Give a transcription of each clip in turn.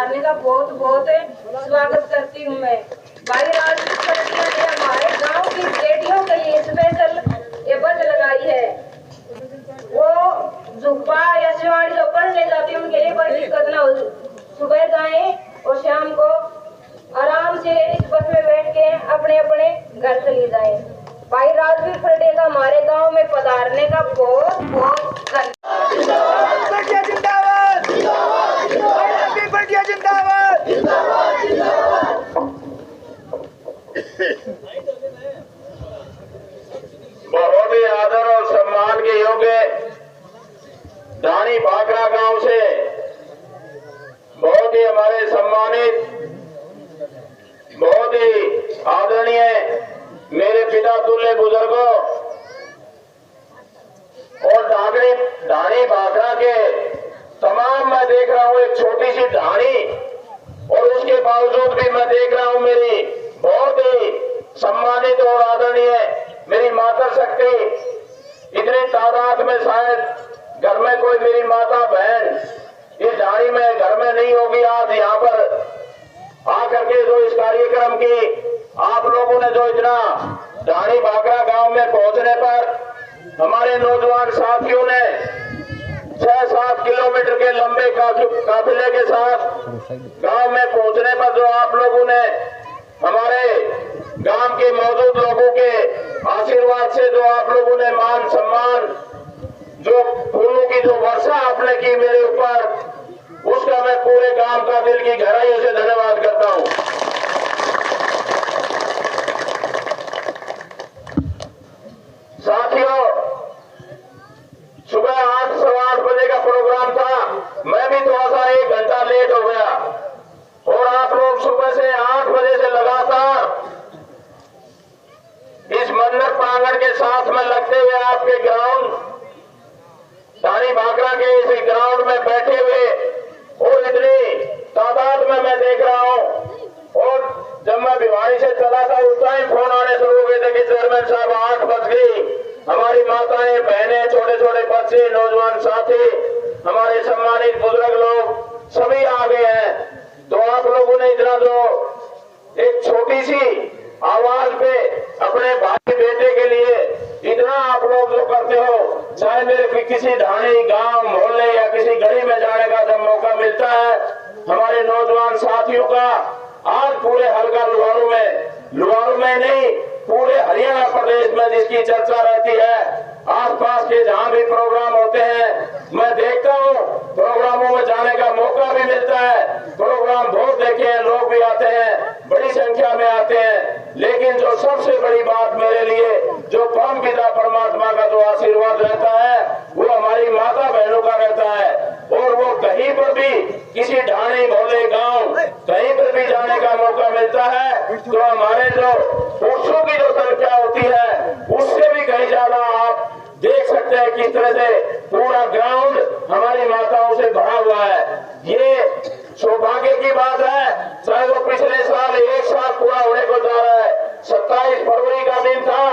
पधारने का बहुत बहुत स्वागत करती हूँ मैं। भाई राजपूत समितियों ने हमारे गांव की बेटियों के लिए स्पेशल ये बस लगाई है। वो जुब्बा या शिवानी जो पढ़ने जाती है उनके लिए कोई दिक्कत ना हो, सुबह जाएं और शाम को आराम से इस बस में बैठ के अपने अपने घर चले जाएं। भाई राजवीर फर्डे का हमारे गांव में पधारने का बहुत बहुत बहुत ही आदर और सम्मान के योग्य धानी भाखड़ा गांव से बहुत ही हमारे सम्मानित, बहुत ही आदरणीय मेरे पिता तुल्य बुजुर्गों और ढाणी भाखड़ा के तमाम, मैं देख रहा हूं एक छोटी सी ढाणी और उसके बावजूद भी मैं देख रहा हूं मेरी बहुत ही सम्मानित और आदरणीय मेरी माता शक्ति, इतनी तादाद में शायद घर में कोई मेरी माता बहन इस ढाणी में घर में नहीं होगी। आज यहाँ पर आकर के जो इस कार्यक्रम की आप लोगों ने जो इतना ढाणी भाखड़ा गांव में पहुंचने पर हमारे नौजवान साथियों ने 6-7 किलोमीटर के लंबे काफिले के साथ गांव में पहुंचने पर जो आप लोगों ने हमारे गांव के मौजूद लोगों के आशीर्वाद से जो आप लोगों ने मान सम्मान, जो फूलों की जो वर्षा आपने की मेरे ऊपर, उसका मैं पूरे गांव का दिल की गहराइयों से धन्यवाद करता हूं। साथियों, सुबह 8-8:15 बजे का प्रोग्राम था, मैं भी थोड़ा सा 1 घंटा लेट हो गया और आप लोग सुबह से 8 बजे से लगातार इस मंदिर प्रांगण के साथ में लगते हुए आपके ग्राउंड ढाणी भाखड़ा के इस ग्राउंड में बैठे हुए और इतनी तादाद में मैं देख रहा हूं। और जब मैं भिवानी से चला था उस टाइम फोन आने शुरू हो गए थे कि चेयरमैन साहब 8 बज गई, हमारी माताएं बहनें छोटे छोटे बच्चे नौजवान साथी हमारे सम्मानित बुजुर्ग लोग सभी आ गए हैं। तो आप लोगों ने इतना जो एक छोटी सी आवाज पे अपने भाई बेटे के लिए इतना आप लोग जो करते हो, चाहे मेरे किसी ढाणी गांव मोहल्ले या किसी गली में जाने का जब मौका मिलता है हमारे नौजवान साथियों का, आज पूरे हल्का लुहारू में नहीं पूरे हरियाणा प्रदेश में जिसकी चर्चा रहती है, आसपास के जहां भी प्रोग्राम होते हैं मैं देखता हूं, प्रोग्रामों में जाने का मौका भी मिलता है, प्रोग्राम बहुत देखे हैं, लोग भी आते हैं, बड़ी संख्या में आते हैं। लेकिन जो सबसे बड़ी बात मेरे लिए जो परम पिता परमात्मा का जो आशीर्वाद रहता है वो हमारी माता बहनों का रहता है। और वो कहीं पर भी किसी ढाणी मोहल्ले गांव कहीं पर भी जाने का मौका मिलता है तो हमारे जो पुरुषों की जो संख्या होती है उससे भी कहीं ज्यादा आप देख सकते हैं किस तरह से पूरा ग्राउंड हमारी माताओं से भरा हुआ है। ये सौभाग्य की बात है, चाहे वो पिछले साल 1 साल पूरा होने को जा रहा है। 27 फरवरी का दिन था,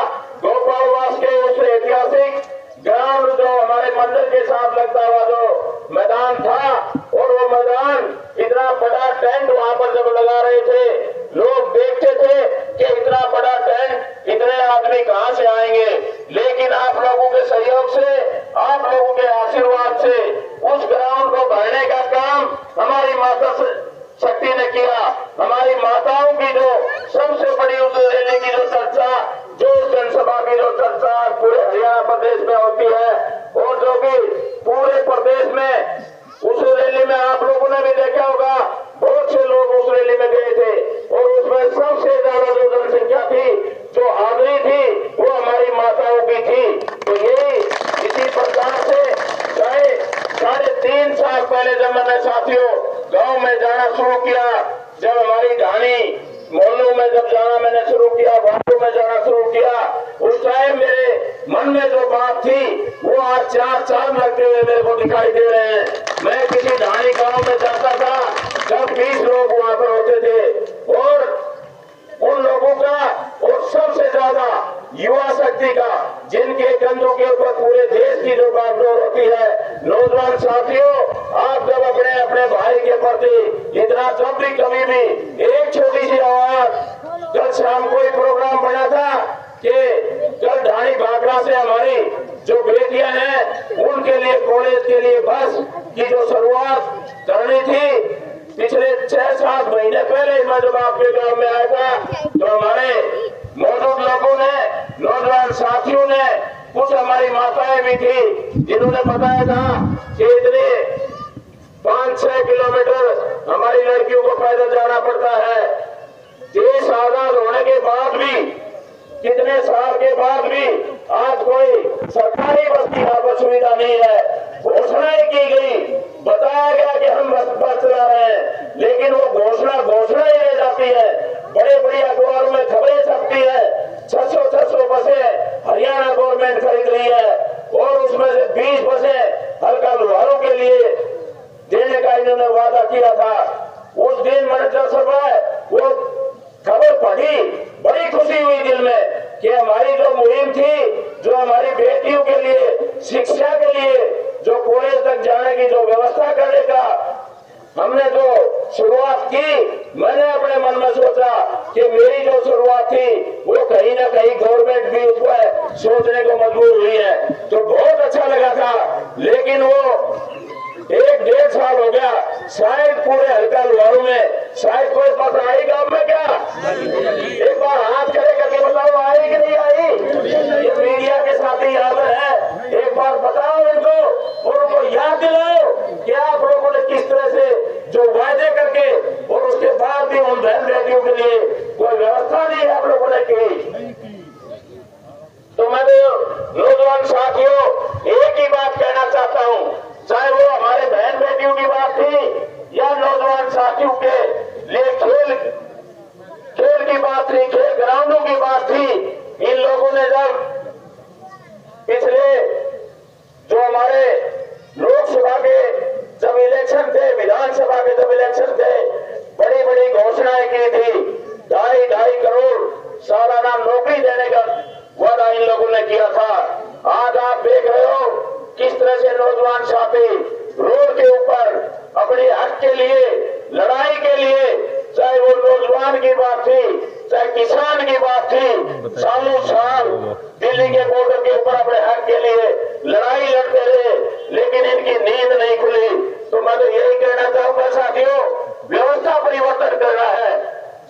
गोपालवास के उस ऐतिहासिक ग्राउंड जो हमारे मंदिर के साथ लगता हुआ जो मैदान था, और वो मैदान इतना बड़ा टेंट वहां पर जब लगा रहे थे लोग देखते थे कि इतना बड़ा टेंट इतने आदमी कहां से आएंगे, लेकिन आप लोगों के सहयोग से, आप लोगों के आशीर्वाद से उस ग्राउंड को भरने का काम हमारी माता शक्ति ने किया। हमारी माताओं की जो सबसे बड़ी उस रैली की जो चर्चा, जो जनसभा की जो चर्चा पूरे हरियाणा प्रदेश में होती है और जो कि पूरे प्रदेश में उस रैली में आप लोगों ने भी देखा होगा, बहुत से लोग उस रैली में गए थे और उसमें सबसे ज्यादा जो जनसंख्या थी, जो हाजिरी थी, वो हमारी माताओं की थी। तो ये इसी प्रकार से 3.5 साल पहले जब मैंने साथियों गांव में जाना शुरू किया, जब हमारी ढाणी मोहल्लों में जब जाना मैंने शुरू किया, वार्डों में जाना शुरू किया, उस टाइम मेरे मन में जो बात थी वो आज 4 चांद लगते हुए मेरे को दिखाई दे रहे हैं। मैं किसी ढाणी गांव में जाता था जब 20 लोग वहां पर होते थे और उन लोगों का और सबसे ज्यादा युवा शक्ति का, जिनके कंधों के ऊपर पूरे देश की जो बागडोर होती है, नौजवान साथियों आप जब अपने अपने भाई के प्रति इतना, जब भी कभी भी एक छोटी सी आवाज, कल शाम को एक प्रोग्राम बना था कि कल ढाणी भाखड़ा से हमारी जो बेटियां हैं उनके लिए कॉलेज के लिए बस की जो शुरुआत करनी थी, पिछले 6-7 महीने पहले मैं जब आपके गांव में आया था तो हमारे मौजूद लोगों ने, नौजवान साथियों ने, कुछ हमारी माताएं भी थी जिन्होंने बताया था कि इतने 5-6 किलोमीटर हमारी लड़कियों को पैदल जाना पड़ता है। देश आजाद होने के बाद भी, कितने साल के बाद भी आज कोई सरकारी बस की यहाँ पर सुविधा नहीं है। घोषणाएं की गई, बताया गया कि हम बस चला रहे हैं, लेकिन वो घोषणा ही रह जाती है। बड़े बड़ी अखबारों में खबरें छपती है 600 बसें हरियाणा गवर्नमेंट खरीद रही है और उसमें से 20 बसें हल्का लोहारों के लिए देने का इन्होंने वादा किया था। उस दिन मैंने जब सुबह वो खबर पढ़ी, बड़ी खुशी हुई दिल में कि हमारी जो मुहिम थी, जो हमारी बेटियों के लिए शिक्षा के लिए जो कॉलेज तक जाने की जो व्यवस्था करने का हमने जो शुरुआत की, मैंने अपने मन में सोचा कि मेरी जो शुरुआत थी वो कहीं ना कहीं गवर्नमेंट भी उस पर सोचने को मजबूर हुई है, तो बहुत अच्छा लगा था। लेकिन वो 1-1.5 साल हो गया, शायद पूरे हल्का लोहारू में शायद कोई बस आई गांव में क्या? एक बार हाथ खड़े करके बताओ, आई कि नहीं आई? ये मीडिया के साथ ही याद है, एक बार बताओ इनको और उनको याद दिलाओ कि आप लोगों ने किस तरह से जो वायदे करके और उसके बाद भी उन बहन बेटियों के लिए कोई व्यवस्था नहीं आप लोगों ने की। तो मैं नौजवान साथियों एक ही बात कहना चाहता हूं, चाहे वो हमारे बहन बेटियों की बात थी या नौजवान साथियों के लिए खेल की बात थी, खेल ग्राउंडों की बात थी। इन लोगों ने जब पिछले जो हमारे लोकसभा के जब इलेक्शन थे, विधानसभा के जब इलेक्शन थे, बड़ी बड़ी घोषणाएं की थी। 2.5 करोड़ सालाना नौकरी देने का वादा इन लोगों ने किया था। आज आप देख रहे हो किस तरह से नौजवान साथी रोड के ऊपर अपने हक के लिए, लड़ाई के लिए, चाहे वो नौजवान की बात थी, चाहे किसान की बात थी, सालों साल दिल्ली के बॉर्डर के ऊपर अपने हक के लिए लड़ाई लड़ते रहे, लेकिन इनकी नींद नहीं खुली। तो मैं तो यही कहना चाहूंगा साथियों, व्यवस्था परिवर्तन करना है,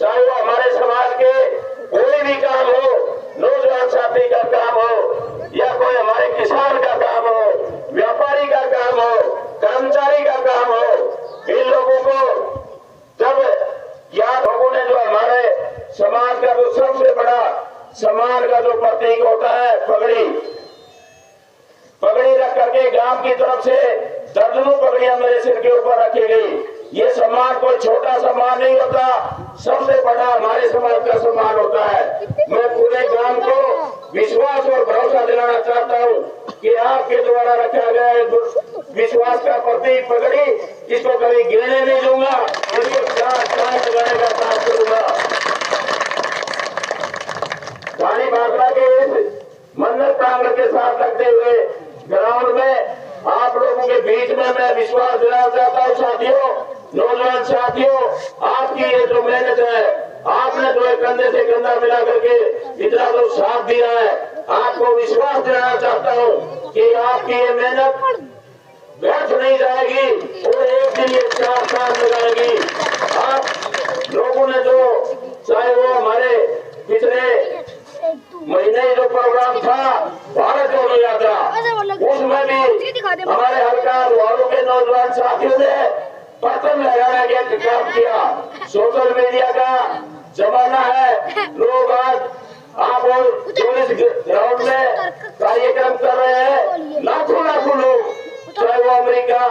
चाहे वो हमारे समाज के कोई भी काम हो, नौजवान साथी का काम हो या कोई हमारे किसान का काम हो, व्यापारी का काम हो, कर्मचारी का काम हो, इन लोगों को जब याद, लोगों ने जो हमारे समाज का जो सबसे बड़ा सम्मान का जो प्रतीक होता है पगड़ी रख करके गांव की तरफ से दर्जनों पगड़ियां मेरे सिर के ऊपर रखी गई। ये सम्मान कोई छोटा सम्मान नहीं होता, सबसे बड़ा हमारे समाज का सम्मान होता है। मैं पूरे गांव को विश्वास और भरोसा दिलाना चाहता हूं कि आपके द्वारा रखा गया विश्वास का प्रतीक पगड़ी, इसको कभी गिरने नहीं दूंगा, इसको लगाने का काम करूंगा। ढाणी भाखड़ा के इस मंदिर प्रांगण के साथ लगते हुए ग्राउंड में आप लोगों के बीच में मैं विश्वास दिलाना चाहता हूं साथियों, नौजवान साथियों, आपकी ये जो मेहनत है, आपने जो कंधे से कंधा मिला करके इतना जो साथ दिया है, आपको विश्वास दिलाना चाहता हूं कि आपकी ये मेहनत व्यर्थ नहीं जाएगी और एक दिन ये 4 साल लगाएगी। आप लोगों ने जो, चाहे वो हमारे पिछले महीने जो प्रोग्राम था भारत जोड़ो यात्रा, उसमें भी हमारे हल्का लोहारू के नौजवान साथियों ने पतंग लगाने का काम किया। सोशल मीडिया का जमाना है, लोग आज आप पुलिस ग्राउंड में कार्यक्रम कर रहे हैं, लाखों लोग, चाहे वो अमेरिका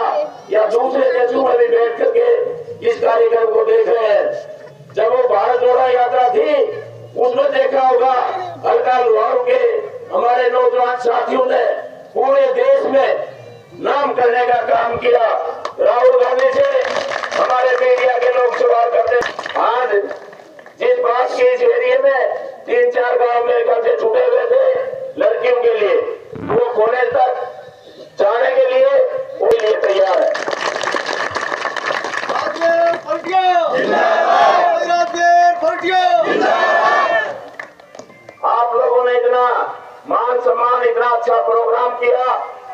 या दूसरे देशों में भी बैठ करके इस कार्यक्रम को देख रहे हैं। जब वो भारत जोड़ो यात्रा थी उसमें देखा होगा हल्का लोहारू के हमारे नौजवान साथियों ने पूरे देश में नाम करने का काम किया। राहुल गांधी से हमारे मीडिया के लोग सवाल करते, आज जिस बात की इस एरिया में 3-4 गांव में कर्जे छूटे हुए थे लड़कियों के लिए, वो कॉलेज तक जाने के लिए वो लिए तैयार है। आप लोगों ने इतना मान सम्मान, इतना अच्छा प्रोग्राम किया,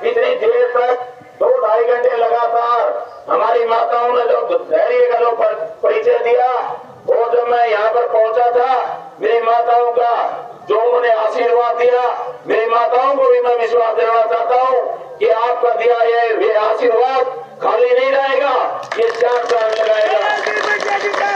इतनी देर तक 2-2.5 घंटे लगातार हमारी माताओं ने जो धैर्य का जो परिचय दिया, और जब मैं यहाँ पर पहुंचा था, मेरी माताओं का जो उन्होंने आशीर्वाद दिया, मेरी माताओं को भी मैं विश्वास देना चाहता हूँ कि आपका दिया ये आशीर्वाद खाली नहीं रहेगा, ये 4 साल लगाएगा।